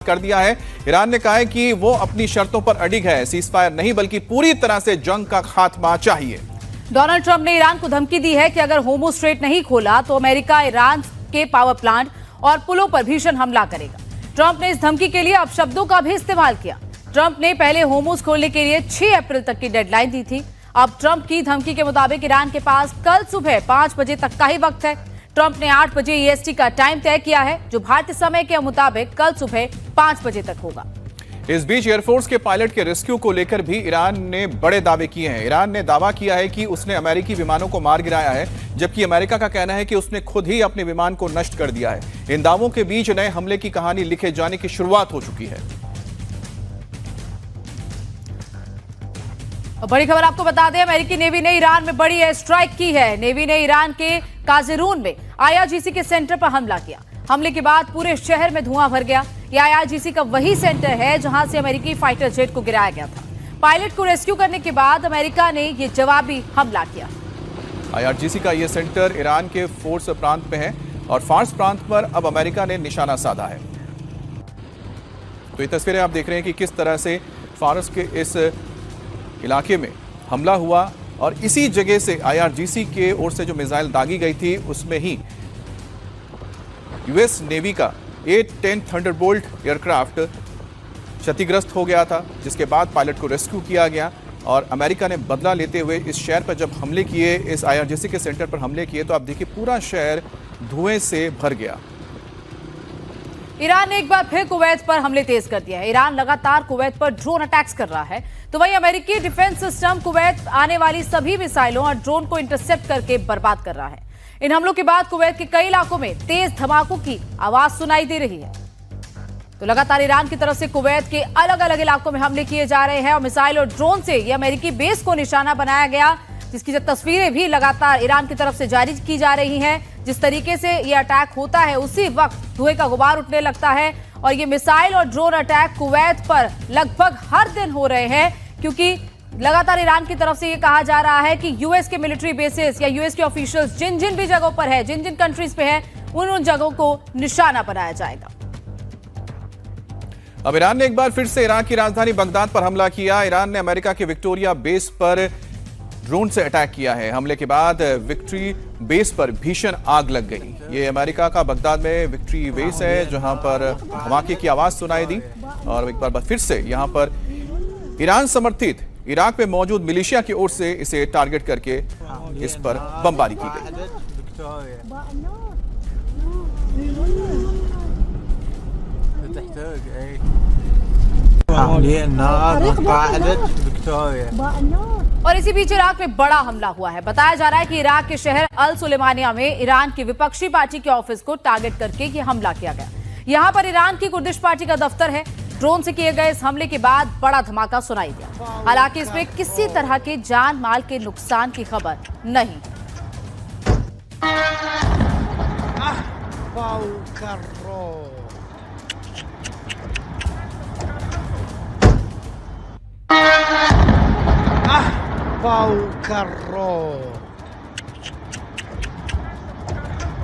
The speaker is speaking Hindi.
कर दिया है। ईरान ने कहा है कि वो अपनी शर्तों पर अडिग है, सीजफायर नहीं बल्कि पूरी तरह से जंग का खात्मा चाहिए। डोनाल्ड ट्रंप ने ईरान को धमकी दी है कि अगर होर्मुज़ स्ट्रेट नहीं खोला तो अमेरिका ईरान के पावर प्लांट और पुलों पर भीषण हमला करेगा। ट्रंप ने इस धमकी के लिए अपशब्दों का भी इस्तेमाल किया। ट्रंप ने पहले होर्मुज़ खोलने के लिए 6 अप्रैल तक की डेडलाइन दी थी। अब ट्रंप की धमकी के मुताबिक ईरान के पास कल सुबह 5 बजे तक का ही वक्त है। ट्रंप ने 8 बजे EST का टाइम तय किया है, जो भारतीय समय के मुताबिक कल सुबह 5 बजे तक होगा। इस बीच एयरफोर्स के पायलट के रेस्क्यू को लेकर भी ईरान ने बड़े दावे किए हैं। ईरान ने दावा किया है कि उसने अमेरिकी विमानों को मार गिराया है, जबकि अमेरिका का कहना है कि उसने खुद ही अपने विमान को नष्ट कर दिया है। इन दावों के बीच नए हमले की कहानी लिखे जाने की शुरुआत हो चुकी है। बड़ी खबर आपको बता दें, अमेरिकी नेवी ने ईरान में बड़ी एयर स्ट्राइक की है। नेवी ने ईरान के काज़ेरून में IRGC के सेंटर पर हमला किया। हमले के बाद पूरे शहर में धुआं भर गया। यह IRGC का वही सेंटर है जहां से अमेरिकी फाइटर जेट को गिराया गया था। पायलट को रेस्क्यू करने के बाद अमेरिका ने यह जवाबी हमला किया। IRGC का यह सेंटर ईरान के फोर्स प्रांत में है और फार्स प्रांत पर अब अमेरिका ने निशाना साधा है। तो ये तस्वीरें आप देख रहे हैं कि किस तरह से फार्स के इस इलाके में हमला हुआ और इसी जगह से IRGC के ओर से जो मिसाइल दागी गई थी उसमें ही US नेवी का A-10 थंडरबोल्ट एयरक्राफ्ट क्षतिग्रस्त हो गया था, जिसके बाद पायलट को रेस्क्यू किया गया और अमेरिका ने बदला लेते हुए इस शहर पर जब हमले किए, इस IRGC के सेंटर पर हमले किए, तो आप देखिए पूरा शहर धुएं से भर गया। ईरान ने एक बार फिर कुवैत पर हमले तेज कर दिया है। ईरान लगातार कुवैत पर ड्रोन अटैक्स कर रहा है, तो वहीं अमेरिकी डिफेंस सिस्टम कुवैत आने वाली सभी मिसाइलों और ड्रोन को इंटरसेप्ट करके बर्बाद कर रहा है। इन हमलों के बाद कुवैत के कई इलाकों में तेज धमाकों की आवाज सुनाई दे रही है। तो लगातार ईरान की तरफ से कुवैत के अलग अलग इलाकों में हमले किए जा रहे हैं और मिसाइल और ड्रोन से ये अमेरिकी बेस को निशाना बनाया गया, जिसकी जो तस्वीरें भी लगातार ईरान की तरफ से जारी की जा रही हैं। जिस तरीके से ये अटैक होता है उसी वक्त धुएं का गुबार उठने लगता है और ये मिसाइल और ड्रोन अटैक कुवैत पर लगभग हर दिन हो रहे हैं, क्योंकि लगातार ईरान की तरफ से ये कहा जा रहा है कि US के मिलिट्री बेसिस या US के ऑफिशियल्स जिन जिन भी जगहों पर है, जिन जिन कंट्रीज पे है, उन जगहों को निशाना बनाया जाएगा। अब ईरान ने एक बार फिर से इराक की राजधानी बगदाद पर हमला किया। ईरान ने अमेरिका के विक्टोरिया बेस पर ड्रोन से अटैक किया है। हमले के बाद विक्ट्री बेस पर भीषण आग लग गई। ये अमेरिका का बगदाद में विक्ट्री बेस है, जहां पर धमाके की आवाज सुनाई दी और एक बार फिर से यहां पर ईरान समर्थित इराक में मौजूद मिलिशिया की ओर से इसे टारगेट करके इस पर बमबारी की गई। और इसी बीच इराक में बड़ा हमला हुआ है। बताया जा रहा है कि इराक के शहर अल सुलेमानिया में ईरान की विपक्षी पार्टी के ऑफिस को टारगेट करके ये हमला किया गया। यहां पर ईरान की कुर्दिश पार्टी का दफ्तर है। ड्रोन से किए गए इस हमले के बाद बड़ा धमाका सुनाई दिया। हालांकि इसमें किसी तरह के जान माल के नुकसान की खबर नहीं। Pau Carro.